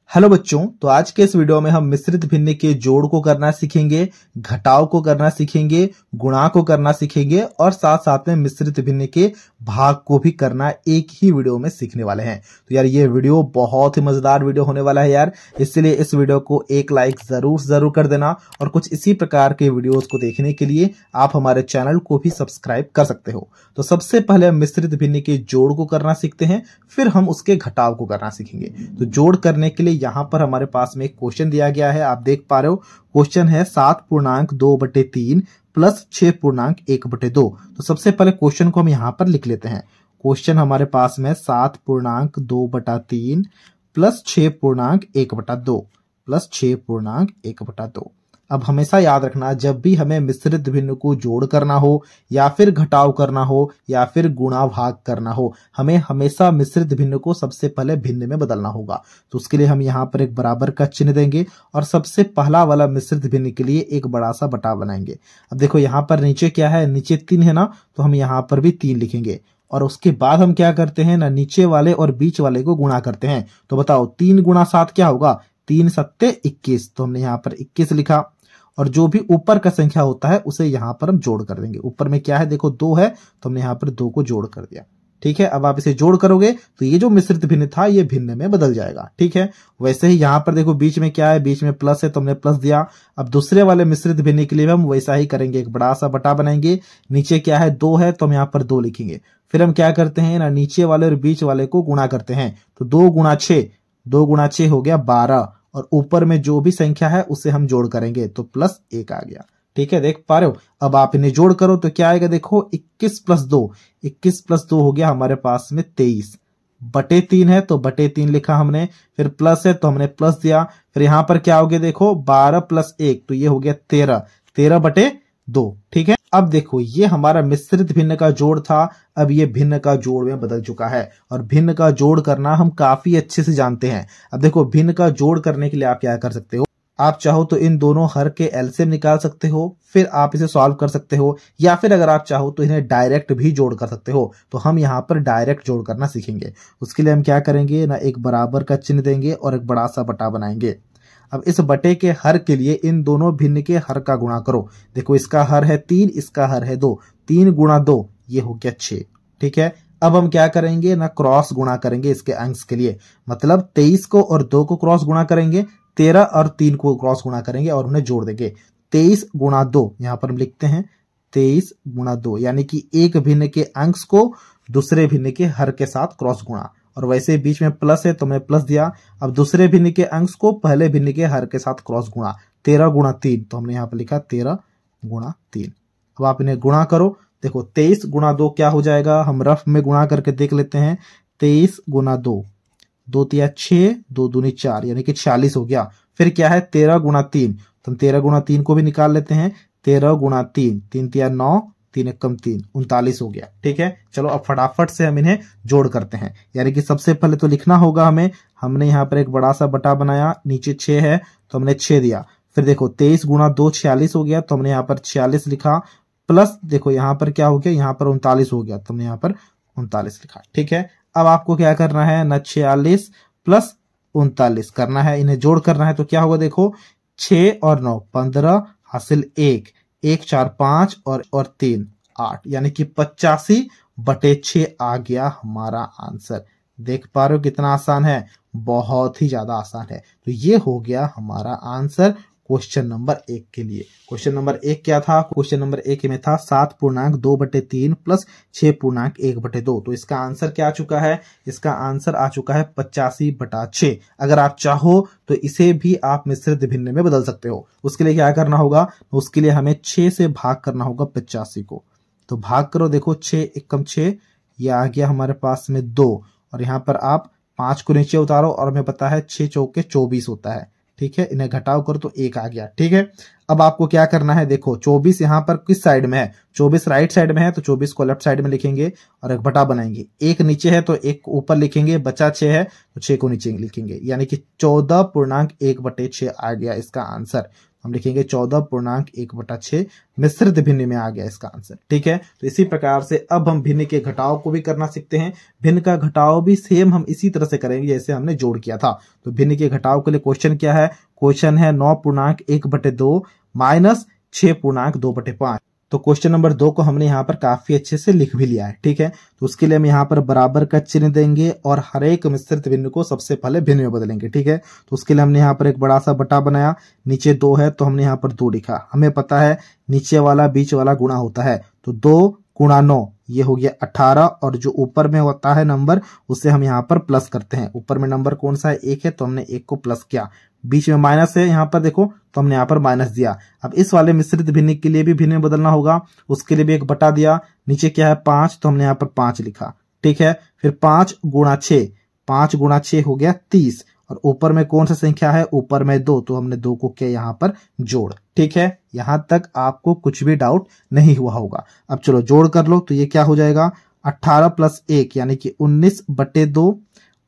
Hello बच्चों, तो आज के इस वीडियो में हम मिश्रित भिन्न के जोड़ को करना सीखेंगे, घटाव को करना सीखेंगे, गुणा को करना सीखेंगे और साथ साथ में मिश्रित भिन्न के भाग को भी करना एक ही वीडियो में सीखने वाले हैं। तो यार ये वीडियो बहुत ही मजेदार वीडियो होने वाला है यार, इसलिए इस वीडियो को एक लाइक जरूर कर देना और कुछ इसी प्रकार के वीडियोज को देखने के लिए आप हमारे चैनल को भी सब्सक्राइब कर सकते हो। तो सबसे पहले हम मिश्रित भिन्न के जोड़ को करना सीखते हैं, फिर हम उसके घटाव को करना सीखेंगे। तो जोड़ करने के लिए यहाँ पर हमारे पास में एक क्वेश्चन दिया गया है, आप देख पा रहे हो। क्वेश्चन है 7.2/3 प्लस 6.1/2। तो सबसे पहले क्वेश्चन को हम यहाँ पर लिख लेते हैं। क्वेश्चन हमारे पास में 7.2/3 प्लस 6.1/2 प्लस 6.1/2। अब हमेशा याद रखना, जब भी हमें मिश्रित भिन्न को जोड़ करना हो या फिर घटाव करना हो या फिर गुणा भाग करना हो, हमें हमेशा मिश्रित भिन्न को सबसे पहले भिन्न में बदलना होगा। तो उसके लिए हम यहाँ पर एक बराबर का चिन्ह देंगे और सबसे पहला वाला मिश्रित भिन्न के लिए एक बड़ा सा बटा बनाएंगे। अब देखो यहाँ पर नीचे क्या है, नीचे 3 है ना, तो हम यहाँ पर भी 3 लिखेंगे और उसके बाद हम क्या करते हैं ना, नीचे वाले और बीच वाले को गुणा करते हैं। तो बताओ 3 गुणा 7 क्या होगा, 3 सत्ते 21। तो हमने यहाँ पर 21 लिखा और जो भी ऊपर का संख्या होता है उसे यहाँ पर हम जोड़ कर देंगे। ऊपर में क्या है, देखो 2 है, तो हमने यहाँ पर 2 को जोड़ कर दिया। ठीक है, अब आप इसे जोड़ करोगे तो ये जो मिश्रित भिन्न था ये भिन्न में बदल जाएगा। ठीक है, वैसे ही यहाँ पर देखो बीच में क्या है, बीच में प्लस है तो हमने प्लस दिया। अब दूसरे वाले मिश्रित भिन्न के लिए हम वैसा ही करेंगे, एक बड़ा सा बटा बनाएंगे। नीचे क्या है, 2 है तो हम यहाँ पर 2 लिखेंगे। फिर हम क्या करते हैं ना, नीचे वाले और बीच वाले को गुणा करते हैं। तो 2 गुणा 6 हो गया 12 और ऊपर में जो भी संख्या है उसे हम जोड़ करेंगे तो प्लस 1 आ गया। ठीक है, देख पा रहे हो। अब आप इन्हें जोड़ करो तो क्या आएगा, देखो 21 प्लस 2 हो गया हमारे पास में 23/3 है तो /3 लिखा हमने। फिर प्लस है तो हमने प्लस दिया। फिर यहाँ पर क्या हो गया, देखो 12 प्लस 1 तो ये हो गया 13/2। ठीक है, अब देखो ये हमारा मिश्रित भिन्न का जोड़ था, अब ये भिन्न का जोड़ में बदल चुका है और भिन्न का जोड़ करना हम काफी अच्छे से जानते हैं। अब देखो भिन्न का जोड़ करने के लिए आप क्या कर सकते हो, आप चाहो तो इन दोनों हर के एलसीएम निकाल सकते हो, फिर आप इसे सॉल्व कर सकते हो, या फिर अगर आप चाहो तो इन्हें डायरेक्ट भी जोड़ कर सकते हो। तो हम यहाँ पर डायरेक्ट जोड़ करना सीखेंगे। उसके लिए हम क्या करेंगे ना, एक बराबर का चिन्ह देंगे और एक बड़ा सा बटा बनाएंगे। अब इस बटे के हर के लिए इन दोनों भिन्न के हर का गुणा करो। देखो इसका हर है 3, इसका हर है 2, 3 गुणा 2 ये हो गया 6। ठीक है, अब हम क्या करेंगे ना, क्रॉस गुणा करेंगे इसके अंश के लिए। मतलब 23 को और 2 को क्रॉस गुणा करेंगे, 13 और 3 को क्रॉस गुणा करेंगे और उन्हें जोड़ देंगे। 23 गुणा 2 यहाँ पर हम लिखते हैं 23 गुणा 2, यानी कि एक भिन्न के अंश को दूसरे भिन्न के हर के साथ क्रॉस गुणा। और वैसे बीच में प्लस है तो मैं प्लस दिया। अब दूसरे भिन्न के अंश को पहले भिन्न के हर के साथ क्रॉस गुणा। 13 गुणा 3 तो हमने यहाँ पर लिखा 13 गुणा 3। अब आप इन्हें गुणा करो, देखो 23 गुणा 2 क्या हो जाएगा, हम रफ में गुणा करके देख लेते हैं। 23 गुणा 2, 2 तिया 6, 2 दूनी 4 यानी कि 46 हो गया। फिर क्या है 13 गुणा 3, तो हम 13 गुणा 3 को भी निकाल लेते हैं। 13 गुणा 3, 3 तिया 9, 3 एकम 3, 39 हो गया। ठीक है, चलो अब फटाफट से हम इन्हें जोड़ करते हैं। यानी कि सबसे पहले तो लिखना होगा हमें, हमने यहाँ पर एक बड़ा सा बटा बनाया, नीचे 6 है तो हमने 6 दिया। फिर देखो 23 गुणा 2 46 हो गया तो हमने यहाँ पर 46 लिखा। प्लस देखो यहाँ पर क्या हो गया, यहाँ पर 39 हो गया तो हमने यहाँ पर 39 लिखा। ठीक है, अब आपको क्या करना है ना, 46 प्लस 39 करना है, इन्हें जोड़ करना है। तो क्या होगा, देखो 6 और 9 15 हासिल 1, 1 4 5 और 3 8, यानी कि 85/6 आ गया हमारा आंसर। देख पा रहे हो कितना आसान है, बहुत ही ज्यादा आसान है। तो ये हो गया हमारा आंसर क्वेश्चन नंबर 1 के लिए। क्वेश्चन नंबर 1 क्या था, क्वेश्चन नंबर 1 में था 7.2/3 प्लस 6.1/2। तो इसका आंसर क्या आ चुका है, इसका आंसर आ चुका है 85/6। अगर आप चाहो तो इसे भी आप मिश्रित भिन्न में बदल सकते हो। उसके लिए क्या करना होगा, उसके लिए हमें 6 से भाग करना होगा 85 को। तो भाग करो, देखो 6 एकम 6, यह आ गया हमारे पास में 2 और यहाँ पर आप 5 को नीचे उतारो और हमें पता है 6 चौके 24 होता है। ठीक है, इन्हें घटाव करो तो 1 आ गया। ठीक है, अब आपको क्या करना है, देखो 24 यहाँ पर किस साइड में है, 24 राइट साइड में है तो 24 को लेफ्ट साइड में लिखेंगे और एक बटा बनाएंगे। 1 नीचे है तो 1 को ऊपर लिखेंगे, बचा 6 है तो 6 को नीचे लिखेंगे, यानी कि 14.1/6 आ गया इसका आंसर। हम लिखेंगे 14.1/6 मिश्रित भिन्न में आ गया इसका आंसर। ठीक है, तो इसी प्रकार से अब हम भिन्न के घटाव को भी करना सीखते हैं। भिन्न का घटाव भी सेम हम इसी तरह से करेंगे जैसे हमने जोड़ किया था। तो भिन्न के घटाव के लिए क्वेश्चन क्या है, क्वेश्चन है 9.1/2 माइनस 6.2/5। तो क्वेश्चन नंबर 2 को हमने यहाँ पर काफी अच्छे से लिख भी लिया है। ठीक है, तो उसके लिए हम यहाँ पर बराबर का चिन्ह देंगे और हर एक मिश्रित भिन्न को सबसे पहले भिन्न में बदलेंगे। ठीक है, तो उसके लिए हमने यहाँ पर एक बड़ा सा बटा बनाया, नीचे 2 है तो हमने यहाँ पर 2 लिखा। हमें पता है नीचे वाला बीच वाला गुणा होता है, तो 2 गुणा 9 ये हो गया 18, और जो ऊपर में होता है नंबर उसे हम यहाँ पर प्लस करते हैं। ऊपर में नंबर कौन सा है, 1 है, तो हमने 1 को प्लस किया। बीच में माइनस है यहाँ पर देखो, तो हमने यहाँ पर माइनस दिया। अब इस वाले मिश्रित भिन्न के लिए भी भिन्न में बदलना होगा, उसके लिए भी एक बटा दिया। नीचे क्या है 5, तो हमने यहाँ पर 5 लिखा। ठीक है, फिर 5 गुणा 6, 5 गुणा 6 हो गया 30, और ऊपर में कौन सा संख्या है, ऊपर में 2, तो हमने 2 को किया यहाँ पर जोड़। ठीक है, यहां तक आपको कुछ भी डाउट नहीं हुआ होगा। अब चलो जोड़ कर लो, तो ये क्या हो जाएगा 18 + 1 यानी कि 19/2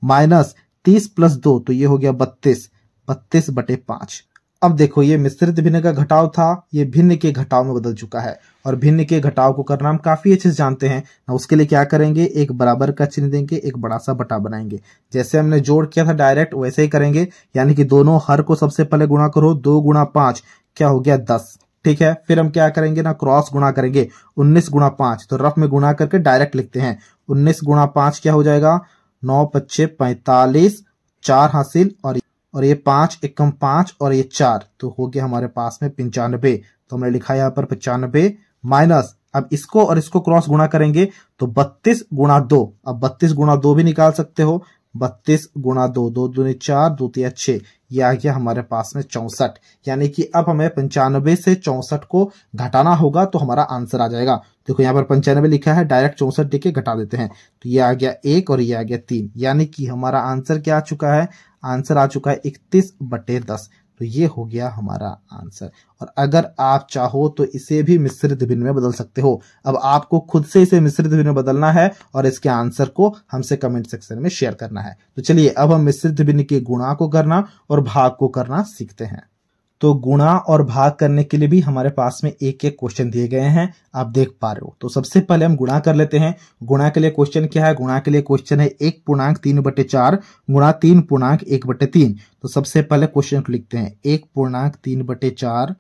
माइनस 30 + 2, तो ये हो गया 32/5। अब देखो ये मिश्रित भिन्न का घटाव था, ये भिन्न के घटाव में बदल चुका है, और भिन्न के घटाव को करना हम काफी अच्छे से जानते हैं ना। उसके लिए क्या करेंगे, एक बराबर का चिन्ह देंगे, एक बड़ा सा बटा बनाएंगे। जैसे हमने जोड़ किया था डायरेक्ट वैसे ही करेंगे, यानी कि दोनों हर को सबसे पहले गुणा करो। 2 गुणा 5 क्या हो गया 10। ठीक है, फिर हम क्या करेंगे ना, क्रॉस गुणा करेंगे। 19 गुणा 5, तो रफ में गुणा करके डायरेक्ट लिखते हैं। 19 गुणा 5 क्या हो जाएगा 9 × 5 = 45, 4 हासिल, और ये 5 एकम 5 और ये 4, तो हो गया हमारे पास में 95। तो हमने लिखा यहाँ पर 95 माइनस, अब इसको और इसको क्रॉस गुणा करेंगे तो 32 गुणा 2। अब 32 गुणा 2 भी निकाल सकते हो, 32 गुणा 2, 2 दूनी 4, 2 तिया 6, ये आ गया हमारे पास में 64। यानी कि अब हमें 95 से 64 को घटाना होगा तो हमारा आंसर आ जाएगा। देखो यहाँ पर 95 लिखा है, डायरेक्ट 64 लिख के घटा देते हैं, तो ये आ गया 1 और ये आ गया 3, यानी कि हमारा आंसर क्या आ चुका है, आंसर आ चुका है 31/10। तो ये हो गया हमारा आंसर। और अगर आप चाहो तो इसे भी मिश्रित भिन्न में बदल सकते हो। अब आपको खुद से इसे मिश्रित भिन्न में बदलना है और इसके आंसर को हमसे कमेंट सेक्शन में शेयर करना है। तो चलिए अब हम मिश्रित भिन्न के गुणा को करना और भाग को करना सीखते हैं। तो गुणा और भाग करने के लिए भी हमारे पास में एक एक क्वेश्चन दिए गए हैं, आप देख पा रहे हो। तो सबसे पहले हम गुणा कर लेते हैं। गुणा के लिए क्वेश्चन क्या है, गुणा के लिए क्वेश्चन है 1.3/4 गुणा 3.1/3। तो सबसे पहले क्वेश्चन को लिखते हैं 1.3/4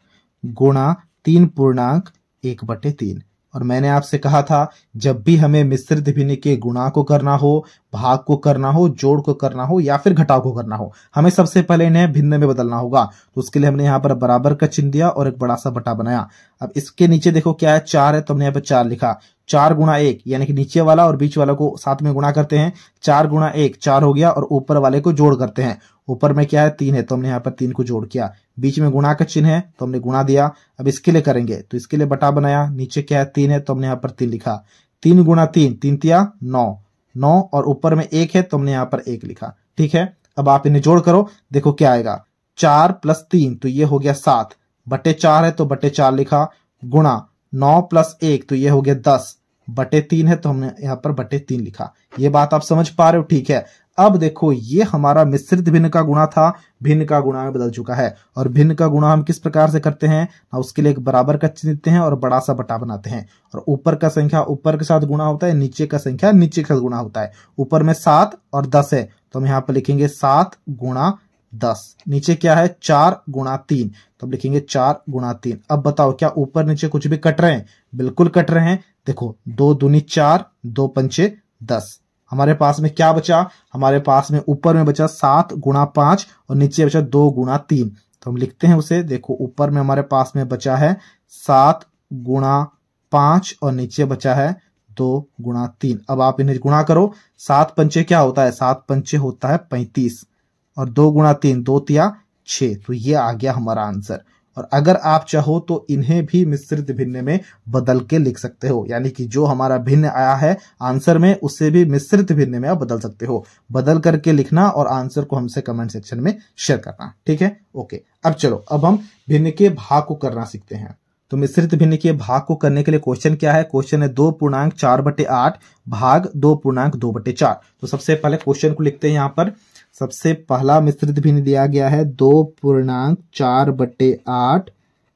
गुणा 3.1/3। और मैंने आपसे कहा था जब भी हमें मिश्रित भिन्न के गुणा को करना हो, भाग को करना हो, जोड़ को करना हो या फिर घटाव को करना हो, हमें सबसे पहले इन्हें भिन्न में बदलना होगा। तो उसके लिए हमने यहाँ पर बराबर का चिन्ह दिया और एक बड़ा सा बटा बनाया। अब इसके नीचे देखो क्या है 4 है, तो हमने यहाँ पर 4 लिखा। 4 गुणा 1 यानी कि नीचे वाला और बीच वाला को साथ में गुणा करते हैं। 4 गुणा 1 4 हो गया, और ऊपर वाले को जोड़ करते हैं। ऊपर में क्या है 3 है, तो हमने यहाँ पर 3 को जोड़ किया। बीच में गुणा का चिन्ह है तो हमने गुणा दिया। अब इसके लिए करेंगे तो इसके लिए बटा बनाया। नीचे क्या है 3 है, तो हमने यहाँ पर 3 लिखा। 3 गुणा 3, 3 तिया 9, 9 और ऊपर में 1 है तो हमने यहाँ पर 1 लिखा। ठीक है, अब आप इन्हें जोड़ करो, देखो क्या आएगा 4 + 3, तो ये हो गया 7 बटे 4 है तो बटे 4 लिखा, गुणा 9 + 1 तो ये हो गया 10 बटे 3 है तो हमने यहाँ पर बटे 3 लिखा। ये बात आप समझ पा रहे हो। ठीक है, अब देखो ये हमारा मिश्रित भिन्न का गुणा था, भिन्न का गुणा में बदल चुका है। और भिन्न का गुणा हम किस प्रकार से करते हैं, उसके लिए एक बराबर का चिन्ह देते हैं और बड़ा सा बटा बनाते हैं। और ऊपर का संख्या ऊपर के साथ गुणा होता है, नीचे का संख्या नीचे के साथ गुणा होता है। ऊपर में 7 और 10 है तो हम यहाँ पर लिखेंगे 7 गुणा 10। नीचे क्या है 4 गुणा 3, तो अब लिखेंगे 4 गुणा 3। अब बताओ क्या ऊपर नीचे कुछ भी कट रहे हैं, बिल्कुल कट रहे हैं। देखो 2 दूनी 4, 2 पंचे 10। हमारे पास में क्या बचा, हमारे पास में ऊपर में बचा 7 गुणा 5 और नीचे बचा 2 गुणा 3। तो हम लिखते हैं उसे, देखो ऊपर में हमारे पास में बचा है 7 गुणा 5 और नीचे बचा है 2 गुणा 3। अब आप इन्हें गुणा करो। 7 पंचे क्या होता है, 7 पंचे होता है 35 और 2 गुणा 3, 2 तिया 6। तो ये आ गया हमारा आंसर। और अगर आप चाहो तो इन्हें भी मिश्रित भिन्न में बदल के लिख सकते हो, यानी कि जो हमारा भिन्न आया है आंसर में उसे भी मिश्रित भिन्न में आप बदल सकते हो। बदल करके लिखना और आंसर को हमसे कमेंट सेक्शन में शेयर करना। ठीक है, ओके। अब चलो अब हम भिन्न के भाग को करना सीखते हैं। तो मिश्रित भिन्न के भाग को करने के लिए क्वेश्चन क्या है, क्वेश्चन है 2.4/8 भाग 2.2/4। तो सबसे पहले क्वेश्चन को लिखते हैं यहाँ पर। सबसे पहला मिश्रित भिन्न दिया गया है 2.4/8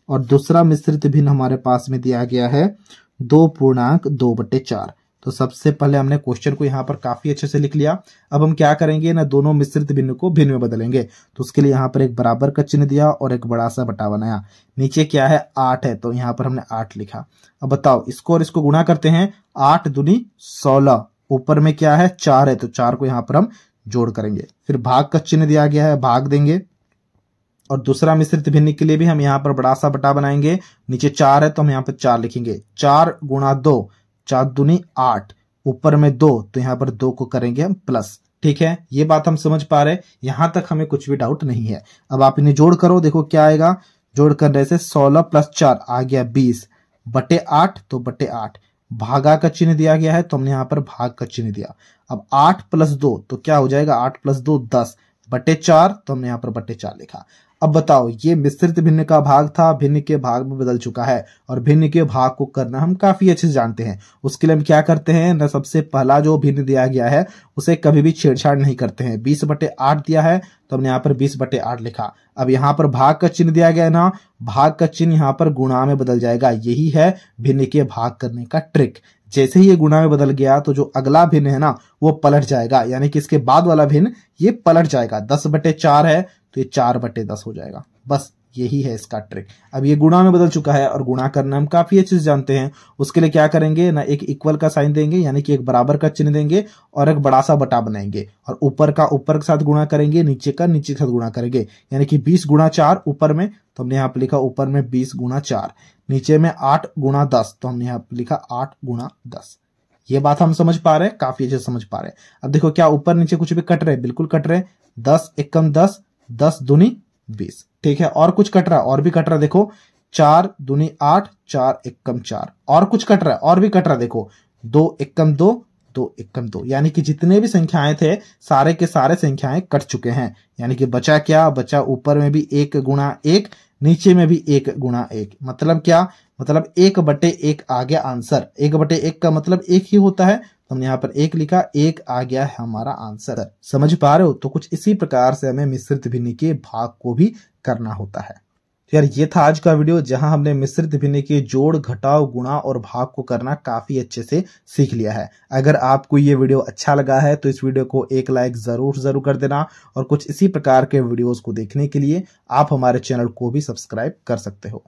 और दूसरा मिश्रित भिन्न हमारे पास में दिया गया है 2.2/4। तो सबसे पहले हमने क्वेश्चन को यहाँ पर काफी अच्छे से लिख लिया। अब हम क्या करेंगे ना, दोनों मिश्रित भिन्न को भिन्न में बदलेंगे। तो उसके लिए यहाँ पर एक बराबर का चिन्ह दिया और एक बड़ा सा बटा बनाया। नीचे क्या है 8 है, तो यहाँ पर हमने 8 लिखा। अब बताओ इसको और इसको गुणा करते हैं, 8 दूनी 16, ऊपर में क्या है 4 है, तो 4 को यहाँ पर हम जोड़ करेंगे। फिर भाग का चिन्ह दिया गया है, भाग देंगे। और दूसरा मिश्रित भिन्न के लिए भी हम यहाँ पर बड़ा सा बटा बनाएंगे। नीचे 4 है तो हम यहाँ पर 4 लिखेंगे। 4 गुणा 2, 4 दूनी 8, ऊपर में 2, तो यहाँ पर 2 को करेंगे हम प्लस। ठीक है, ये बात हम समझ पा रहे, यहां तक हमें कुछ भी डाउट नहीं है। अब आप इन्हें जोड़ करो, देखो क्या आएगा। जोड़ करने से 16 + 4 आ गया 20/8, तो बटे 8। भागा का चिन्ह दिया गया है तो हमने यहाँ पर भाग का चिन्ह दिया। अब 8 + 2 तो क्या हो जाएगा, 8 + 2 10/4, तो हमने यहाँ पर बटे 4 लिखा। अब बताओ ये मिश्रित भिन्न का भाग था, भिन्न के भाग में बदल चुका है और भिन्न के भाग को करना हम काफी अच्छे से जानते हैं। उसके लिए हम क्या करते हैं ना, सबसे पहला जो भिन्न दिया गया है उसे कभी भी छेड़छाड़ नहीं करते हैं। 20/8 दिया है तो हमने यहाँ पर 20/8 लिखा। अब यहाँ पर भाग का चिन्ह दिया गया है ना, भाग का चिन्ह यहाँ पर गुणा में बदल जाएगा। यही है भिन्न के भाग करने का ट्रिक। जैसे ही ये गुणा में बदल गया तो जो अगला भिन्न है ना वो पलट जाएगा, यानी कि इसके बाद वाला भिन्न ये पलट जाएगा। 10/4 है तो ये 4/10 हो जाएगा। बस यही है इसका ट्रिक। अब ये गुणा में बदल चुका है और गुणा करना हम काफी अच्छे से जानते हैं। उसके लिए क्या करेंगे ना, एक इक्वल का साइन देंगे, यानी कि एक बराबर का चिन्ह देंगे और एक बड़ा सा बटा बनाएंगे और ऊपर का ऊपर के साथ गुणा करेंगे, नीचे का नीचे के साथ गुणा करेंगे। यानी कि 20 × 4 ऊपर में, तो हमने यहाँ पर लिखा ऊपर में 20 × 4, नीचे में 8 × 10, तो हमने यहाँ पर लिखा 8 × 10। ये बात हम समझ पा रहे हैं, काफी अच्छे से समझ पा रहे हैं। अब देखो क्या ऊपर नीचे कुछ भी कट रहे, बिल्कुल कट रहे। 10 एकम 10, 10 दूनी 20। ठीक है, और कुछ कट रहा, और भी कट रहा, देखो 4 दूनी 8, 4 एकम 4, और कुछ कट रहा, और भी कट रहा, देखो 2 एकम 2, 2 एकम 2। यानी कि जितने भी संख्याएं थे सारे के सारे संख्याएं कट चुके हैं। यानी कि बचा क्या, बचा ऊपर में भी 1 × 1, नीचे में भी 1 × 1। मतलब क्या, मतलब 1/1 आ गया आंसर। 1/1 का मतलब 1 ही होता है, तो हमने यहाँ पर 1 लिखा, 1 आ गया है हमारा आंसर। समझ पा रहे हो? तो कुछ इसी प्रकार से हमें मिश्रित भिन्न के भाग को भी करना होता है। यार ये था आज का वीडियो, जहां हमने मिश्रित भिन्न के जोड़, घटाव, गुणा और भाग को करना काफी अच्छे से सीख लिया है। अगर आपको ये वीडियो अच्छा लगा है तो इस वीडियो को एक लाइक जरूर कर देना और कुछ इसी प्रकार के वीडियोस को देखने के लिए आप हमारे चैनल को भी सब्सक्राइब कर सकते हो।